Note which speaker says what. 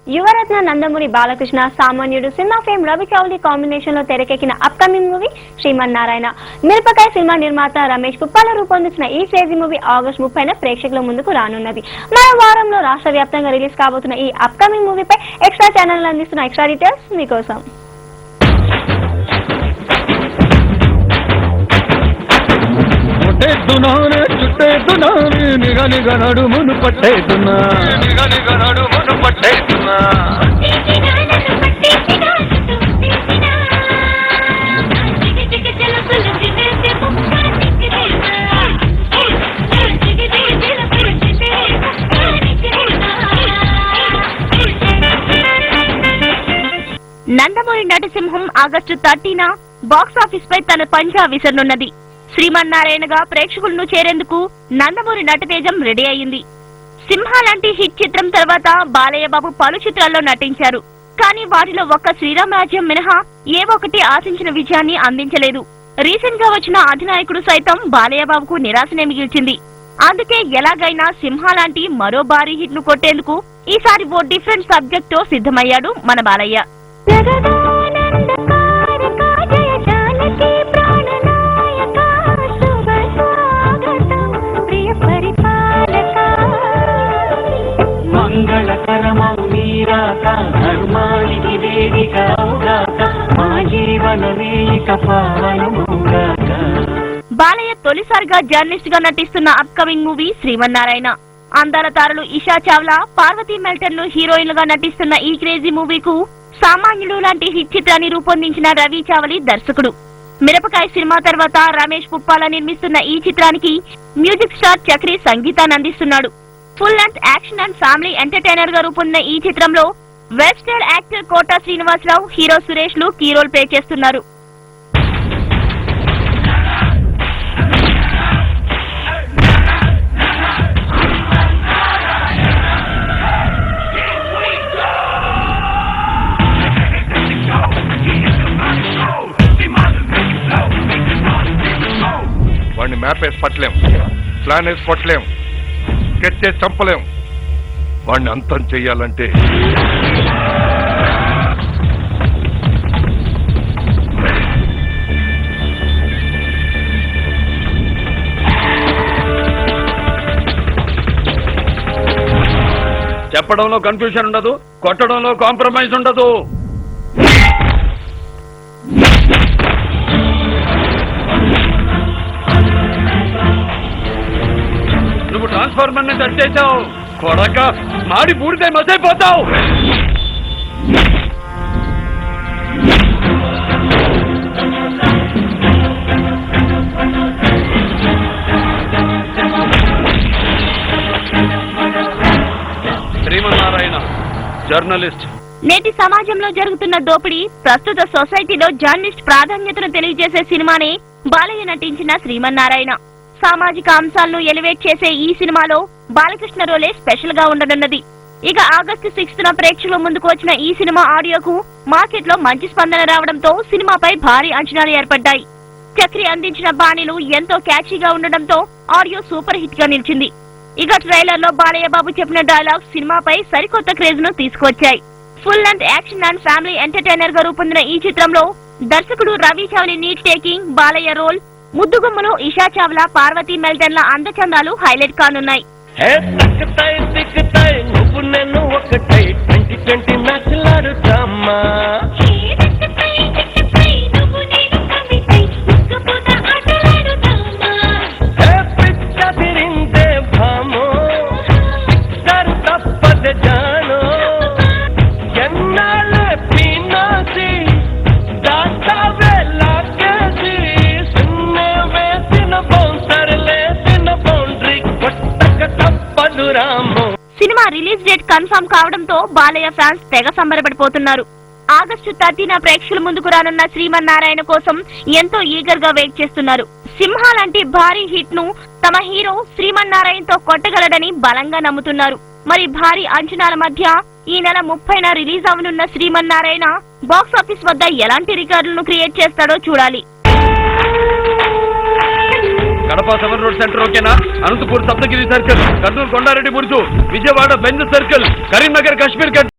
Speaker 1: Yuvaratna Nandamuri Balakrishna, Samanyudu cinema fame Ravi Chowdary combination లో తెరకెక్కిన upcoming movie Srimannarayana. మిరపకాయ సినిమా నిర్మాత రమేష్ పుప్పాల రూపొందించిన ఈ క్రేజీ మూవీ ఆగస్టు 30న ప్రేక్షకుల ముందుకు రానున్నది. మరో వారంలో రాష్ట్ర వ్యాప్తంగా రిలీజ్ కాబోతున్న ఈ అప్కమింగ్ మూవీపై ఎక్స్ట్రా ఛానల్ అందిస్తున్న ఎక్స్ట్రా డీటెయిల్స్ మీకోసం.
Speaker 2: నడుమును పట్టేస్తున్నా
Speaker 3: నందమూరి నటసింహం ఆగస్టు 30న బాక్సాఫీస్ పై తన పంజా విసరనున్నది. శ్రీమన్నారాయణగా ప్రేక్షకులను చేరేందుకు నందమూరి నటతేజం రెడీ అయింది. సింహ లాంటి హిట్ చిత్రం తర్వాత బాలయ్య బాబు పలు చిత్రాల్లో నటించారు. కానీ వాటిలో ఒక్క శ్రీరామరాజ్యం మినహా ఏ ఒక్కటి ఆశించిన విజయాన్ని అందించలేదు. రీసెంట్ గా వచ్చిన అధినాయకుడు సైతం బాలయ్య బాబుకు నిరాశనే మిగిల్చింది. అందుకే ఎలాగైనా సింహ లాంటి మరో భారీ హిట్ ను కొట్టేందుకు ఈసారి ఓ డిఫరెంట్ సబ్జెక్ట్ తో సిద్ధమయ్యాడు మన బాలయ్య.
Speaker 4: మంగళకరమౌ మీరాక ధర్మానికి వేదిక అవుగాక మా జీవనమే ఇక పావనమౌగాక.
Speaker 3: బాలయ్య తొలిసారిగా జర్నలిస్ట్ గా నటిస్తున్న అప్కమింగ్ మూవీ శ్రీమన్నారాయణ. అందాల తారలు ఇషా చావ్లా, పార్వతీ మెల్టన్లు హీరోయిన్లుగా నటిస్తున్న ఈ క్రేజీ మూవీకు సామాన్యుడు లాంటి హిట్ చిత్రాన్ని రూపొందించిన రవి చావలి దర్శకుడు. మిరపకాయ సినిమా తర్వాత రమేష్ పుప్పాల నిర్మిస్తున్న ఈ చిత్రానికి మ్యూజిక్ స్టార్ చక్రి సంగీతాన్ని అందిస్తున్నాడు. Full length action and family entertainer గా రూపొందిన ఈ చిత్రంలో వెస్టర్న్ యాక్టర్ కోట శ్రీనివాసరావు, హీరో సురేష్ లు కీ రోల్ ప్లే చేస్తున్నారు.
Speaker 5: వాడిని మ్యాప్ వేసి పట్టలేం, ప్లాన్ వేసి పట్టలేం, స్కెచ్ చేసి చంపలేం. వాడిని అంతం చెయ్యాలంటే
Speaker 2: చెప్పడంలో కన్ఫ్యూజన్ ఉండదు, కొట్టడంలో కాంప్రమైజ్ ఉండదు. నువ్వు ట్రాన్స్ఫార్మర్ ని టచ్ చేశావు కొడక, మాడి బూడితే మసైపోతావు. శ్రీమన్నారాయణ జర్నలిస్ట్.
Speaker 3: నేటి సమాజంలో జరుగుతున్న దోపిడీ, ప్రస్తుత సొసైటీలో జర్నలిస్ట్ ప్రాధాన్యతను తెలియజేసే సినిమానే బాలయ్య నటించిన శ్రీమన్నారాయణ. సామాజిక అంశాలను ఎలివేట్ చేసే ఈ సినిమాలో బాలకృష్ణ రోలే స్పెషల్ గా ఉండనున్నది. ఇక ఆగస్టు 6న ప్రేక్షకుల ముందుకు వచ్చిన ఈ సినిమా ఆడియోకు మార్కెట్ లో మంచి స్పందన రావడంతో సినిమాపై భారీ అంచనాలు ఏర్పడ్డాయి. చక్రి అందించిన బాణీలు ఎంతో క్యాచీగా ఉండడంతో ఆడియో సూపర్ హిట్ గా నిలిచింది. ఇక ట్రైలర్ లో బాలయ్య బాబు చెప్పిన డైలాగ్స్ సినిమాపై సరికొత్త క్రేజ్ ను తీసుకువచ్చాయి. Full length action and family entertainer గా రూపొందిన ఈ చిత్రంలో దర్శకుడు Ravi Chavali neat taking, Balayya role, ముద్దుగుమ్మలో ఇషా చావ్లా, పార్వతీ మెల్టన్ల అందచందాలు హైలైట్ కానున్నాయి. సినిమా రిలీజ్ డేట్ కన్ఫర్మ్ కావడంతో బాలయ్య ఫ్యాన్స్ తెగ సంబరపడిపోతున్నారు. ఆగస్టు 30న ప్రేక్షకుల ముందుకు రానున్న శ్రీమన్నారాయణ కోసం ఎంతో ఈగర్ గా వెయిట్ చేస్తున్నారు. సింహ లాంటి భారీ హిట్ ను తమ హీరో శ్రీమన్నారాయణతో కొట్టగలడని బలంగా నమ్ముతున్నారు. మరి భారీ అంచనాల మధ్య ఈ నెల 30న రిలీజ్ అవనున్న శ్రీమన్నారాయణ బాక్సాఫీస్ వద్ద ఎలాంటి రికార్డులను క్రియేట్ చేస్తాడో చూడాలి.
Speaker 2: కడప 7 రోడ్ సెంటర్ ఓకేనా? Anantapur Saptagiri circle, Kurnool Kondareddy Burju, Vijayawada Benz circle, Karimnagar Kashmir gut.